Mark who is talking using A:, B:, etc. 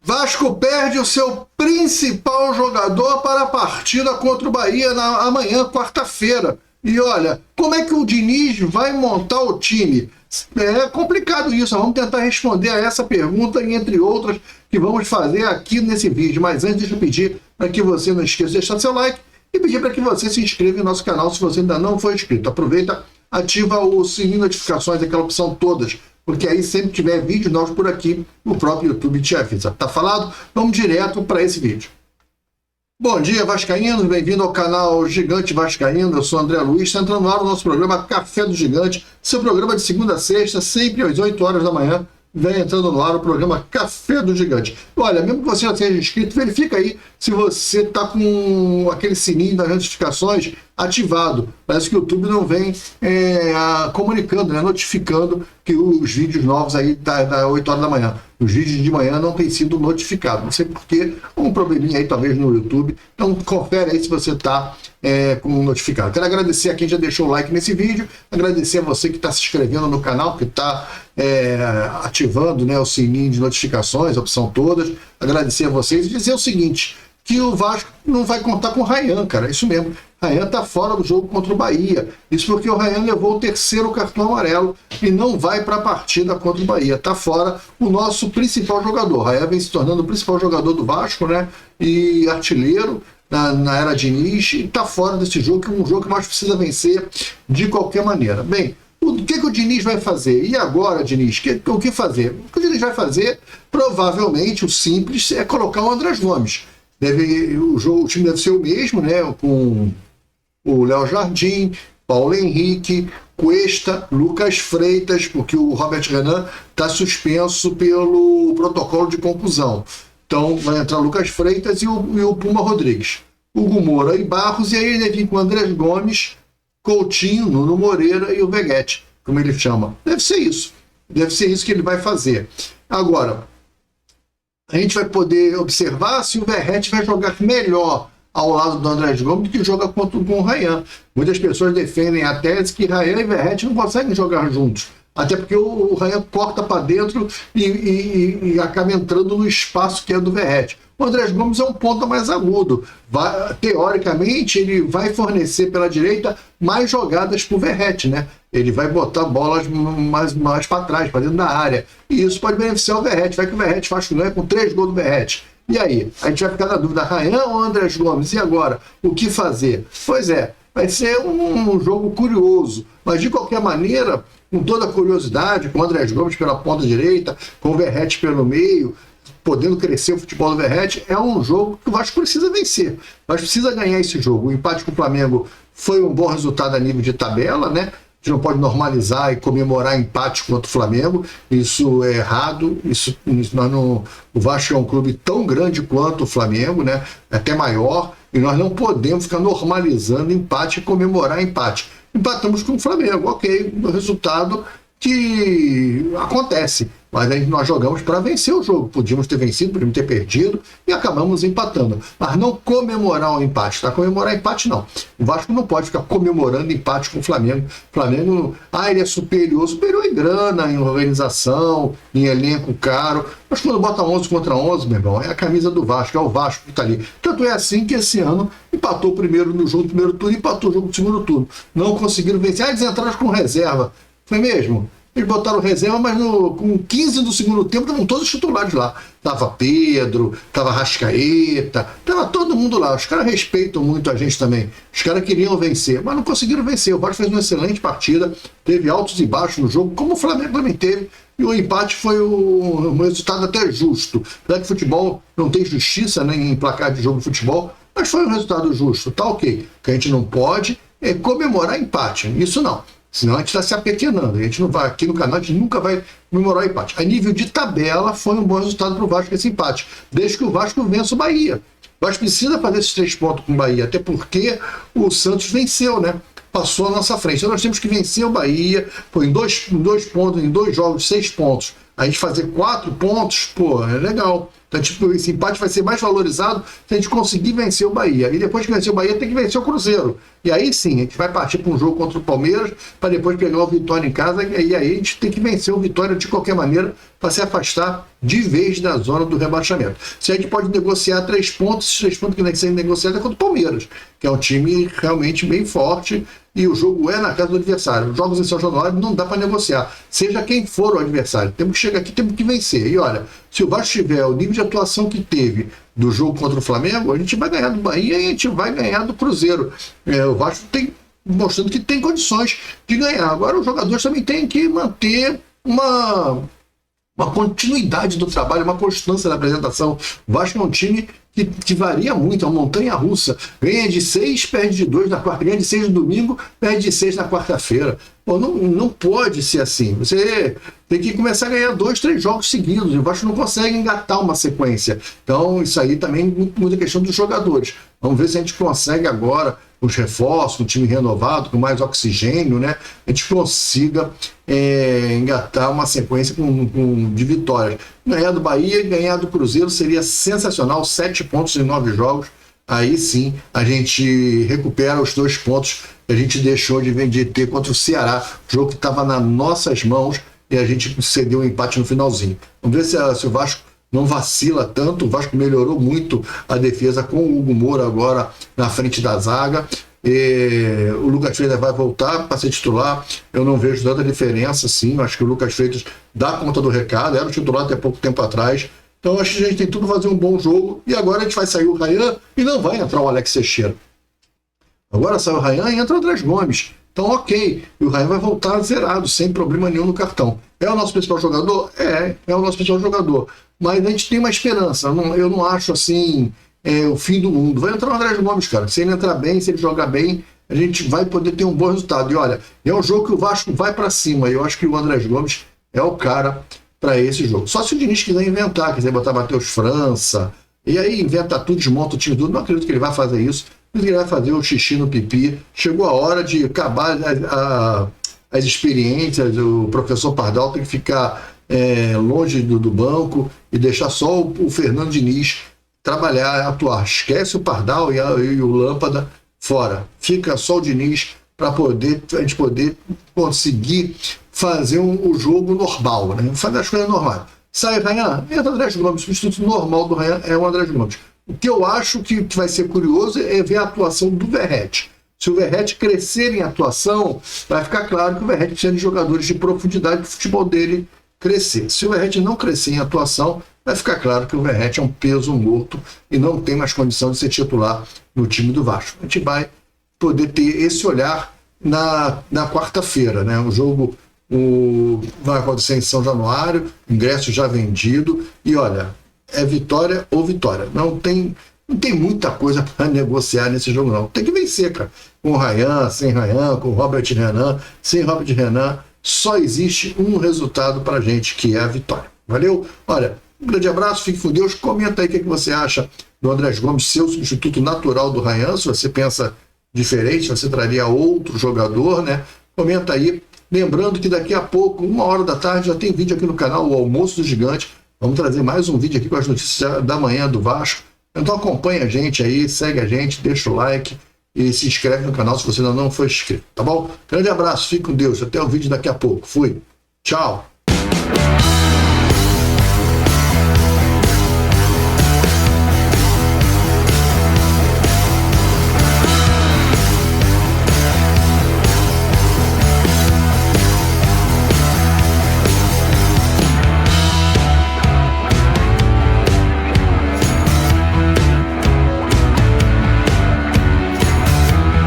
A: Vasco perde o seu principal jogador para a partida contra o Bahia amanhã, quarta-feira. E olha, como é que o Diniz vai montar o time? É complicado isso, vamos tentar responder a essa pergunta e entre outras que vamos fazer aqui nesse vídeo. Mas antes, deixa eu pedir para que você não esqueça de deixar seu like e pedir para que você se inscreva no nosso canal se você ainda não for inscrito. Aproveita, ativa o sininho de notificações, aquela opção todas, porque aí sempre que tiver vídeo novos por aqui, o próprio YouTube te avisa. Tá falado? Vamos direto para esse vídeo. Bom dia, vascaínos, bem-vindo ao canal Gigante Vascaíno. Eu sou André Luiz, está entrando no ar o nosso programa Café do Gigante, seu programa de segunda a sexta, sempre às 8 horas da manhã. Vem entrando no ar o programa Café do Gigante. Olha, mesmo que você já seja inscrito, verifica aí se você está com aquele sininho das notificações ativado. Parece que o YouTube não vem comunicando, notificando que os vídeos novos aí da 8 horas da manhã. Os vídeos de manhã não têm sido notificados. Não sei porquê, um probleminha aí talvez no YouTube. Então confere aí se você está com notificado. Quero agradecer a quem já deixou o like nesse vídeo, agradecer a você que está se inscrevendo no canal, que está ativando o sininho de notificações, a opção todas. Agradecer a vocês e dizer o seguinte, que o Vasco não vai contar com o Ryan, cara, isso mesmo. Ryan está fora do jogo contra o Bahia. Isso porque o Ryan levou o terceiro cartão amarelo e não vai para a partida contra o Bahia. Está fora o nosso principal jogador. O Ryan vem se tornando o principal jogador do Vasco, e artilheiro na era Diniz, e está fora desse jogo, que é um jogo que nós precisa vencer de qualquer maneira. Bem, o que o Diniz vai fazer? E agora, Diniz, o que fazer? O que o Diniz vai fazer, provavelmente, o simples, é colocar o Andrés Gomes. O time deve ser o mesmo, com o Léo Jardim, Paulo Henrique, Cuesta, Lucas Freitas, porque o Robert Renan está suspenso pelo protocolo de concussão. Então vai entrar o Lucas Freitas e o Puma Rodrigues. Hugo Moura e Barros, e aí ele vem com o Andrés Gomes, Coutinho, Nuno Moreira e o Veguete, como ele chama. Deve ser isso. Deve ser isso que ele vai fazer. Agora, a gente vai poder observar se o Verratti vai jogar melhor ao lado do Andrés Gomes do que joga com o Ryan. Muitas pessoas defendem a tese que Ryan e Verratti não conseguem jogar juntos. Até porque o Ryan corta para dentro e acaba entrando no espaço que é do Verratti. O Andrés Gomes é um ponta mais agudo. Teoricamente, ele vai fornecer pela direita mais jogadas para o Verratti, Ele vai botar bolas mais para trás, para dentro da área. E isso pode beneficiar o Verratti. Vai que o Verratti faz com 3 gols do Verratti. E aí? A gente vai ficar na dúvida, Ryan ou Andrés Gomes? E agora? O que fazer? Pois é, vai ser um jogo curioso. Mas, de qualquer maneira, com toda a curiosidade, com o Andrés Gomes pela ponta direita, com o Verratti pelo meio, podendo crescer o futebol do Verratti, é um jogo que o Vasco precisa vencer. O Vasco precisa ganhar esse jogo. O empate com o Flamengo foi um bom resultado a nível de tabela, A gente não pode normalizar e comemorar empate contra o Flamengo. Isso é errado. O Vasco é um clube tão grande quanto o Flamengo, até maior, e nós não podemos ficar normalizando empate e comemorar empate. Empatamos com o Flamengo, ok, o resultado que acontece, mas aí nós jogamos para vencer o jogo. Podíamos ter vencido, podíamos ter perdido e acabamos empatando, mas não comemorar o empate, comemorar empate não. O Vasco não pode ficar comemorando empate com o Flamengo. O Flamengo, ele é superior em grana, em organização, em elenco caro, mas quando bota 11 contra 11, meu irmão, é a camisa do Vasco, é o Vasco que está ali. Tanto é assim que esse ano empatou primeiro no jogo do primeiro turno e empatou o jogo do segundo turno. Não conseguiram vencer, eles entraram com reserva. Foi mesmo? Eles botaram reserva, mas com 15 do segundo tempo estavam todos os titulares lá. Tava Pedro, tava Rascaeta, tava todo mundo lá. Os caras respeitam muito a gente também. Os caras queriam vencer, mas não conseguiram vencer. O Vasco fez uma excelente partida, teve altos e baixos no jogo, como o Flamengo também teve. E o empate foi um resultado até justo. Apesar que futebol não tem justiça em placar de jogo de futebol, mas foi um resultado justo. Tá ok. O que a gente não pode é comemorar empate. Isso não. Senão a gente está se apequenando. A gente não vai, aqui no canal, a gente nunca vai comemorar o empate. A nível de tabela, foi um bom resultado para o Vasco esse empate. Desde que o Vasco vença o Bahia. O Vasco precisa fazer esses 3 pontos com o Bahia, até porque o Santos venceu, Passou à nossa frente. Então nós temos que vencer o Bahia. Em dois pontos, em 2 jogos, 6 pontos. A gente fazer 4 pontos, é legal. Então, tipo, esse empate vai ser mais valorizado se a gente conseguir vencer o Bahia. E depois que vencer o Bahia, tem que vencer o Cruzeiro. E aí sim, a gente vai partir para um jogo contra o Palmeiras, para depois pegar o Vitória em casa, e aí a gente tem que vencer o Vitória de qualquer maneira, para se afastar de vez da zona do rebaixamento. Se a gente pode negociar 3 pontos, esses 3 pontos que tem que ser negociados é contra o Palmeiras, que é um time realmente bem forte, e o jogo é na casa do adversário. Os jogos em São Januário não dá para negociar, seja quem for o adversário. Temos que chegar aqui, temos que vencer. E olha, se o Vasco tiver o nível de atuação que teve do jogo contra o Flamengo, a gente vai ganhar do Bahia e a gente vai ganhar do Cruzeiro. O Vasco tem mostrando que tem condições de ganhar. Agora os jogadores também têm que manter uma continuidade do trabalho, uma constância na apresentação. O Vasco é um time que varia muito, é uma montanha-russa. Ganha de 6, perde de 2 na quarta, ganha de 6 no domingo, perde de 6 na quarta-feira. Não pode ser assim. Você tem que começar a ganhar 2, 3 jogos seguidos. O Vasco não consegue engatar uma sequência. Então, isso aí também muda a questão dos jogadores. Vamos ver se a gente consegue agora, os reforços, um time renovado, com mais oxigênio, né? A gente consiga engatar uma sequência de vitórias. Ganhar do Bahia e ganhar do Cruzeiro seria sensacional, 7 pontos em 9 jogos. Aí sim a gente recupera os 2 pontos que a gente deixou de ter contra o Ceará, jogo que estava nas nossas mãos e a gente cedeu um empate no finalzinho. Vamos ver se o Vasco não vacila tanto. O Vasco melhorou muito a defesa com o Hugo Moura agora na frente da zaga. O Lucas Freitas vai voltar para ser titular. Eu não vejo tanta diferença assim. Eu acho que o Lucas Freitas dá conta do recado, era o titular até pouco tempo atrás. Então eu acho que a gente tem tudo para fazer um bom jogo. E agora a gente vai sair o Ryan e não vai entrar o Alex Teixeira. Agora sai o Ryan e entra o Andrés Gomes. Então, ok, e o Ryan vai voltar zerado, sem problema nenhum no cartão. É o nosso principal jogador? É o nosso principal jogador. Mas a gente tem uma esperança. Eu não acho assim o fim do mundo. Vai entrar o Andrés Gomes, cara. Se ele entrar bem, se ele jogar bem, a gente vai poder ter um bom resultado. E olha, é um jogo que o Vasco vai para cima. E eu acho que o Andrés Gomes é o cara para esse jogo. Só se o Diniz quiser inventar, quiser botar Matheus França, e aí inventa tudo, desmonta o time tudo. Não acredito que ele vai fazer isso. Ele vai fazer o xixi no pipi. Chegou a hora de acabar as experiências. O professor Pardal tem que ficar longe do banco e deixar só o Fernando Diniz trabalhar, atuar. Esquece o Pardal e o Lâmpada fora. Fica só o Diniz para a gente poder conseguir fazer o jogo normal, né? Fazer as coisas normais. Sai o Ryan, entra o Andrés Gomes. O substituto normal do Ryan é o Andrés Gomes. O que eu acho que vai ser curioso é ver a atuação do Verratti. Se o Verratti crescer em atuação, vai ficar claro que o Verratti precisa de jogadores de profundidade para o futebol dele crescer. Se o Verratti não crescer em atuação, vai ficar claro que o Verratti é um peso morto e não tem mais condição de ser titular no time do Vasco. A gente vai poder ter esse olhar na quarta-feira, né? O jogo vai acontecer em São Januário, ingresso já vendido, e olha, é vitória ou vitória. Não tem muita coisa para negociar nesse jogo, não. Tem que vencer, cara. Com o Ryan, sem Ryan, com o Robert Renan, sem Robert Renan. Só existe um resultado para a gente, que é a vitória. Valeu? Olha, um grande abraço, fique com Deus. Comenta aí o que você acha do Andrés Gomes, seu substituto natural do Ryan. Se você pensa diferente, você traria outro jogador, né? Comenta aí. Lembrando que daqui a pouco, 13h, já tem vídeo aqui no canal, o Almoço do Gigante. Vamos trazer mais um vídeo aqui com as notícias da manhã do Vasco. Então acompanha a gente aí, segue a gente, deixa o like e se inscreve no canal se você ainda não for inscrito, tá bom? Grande abraço, fique com Deus, até o vídeo daqui a pouco. Fui, tchau!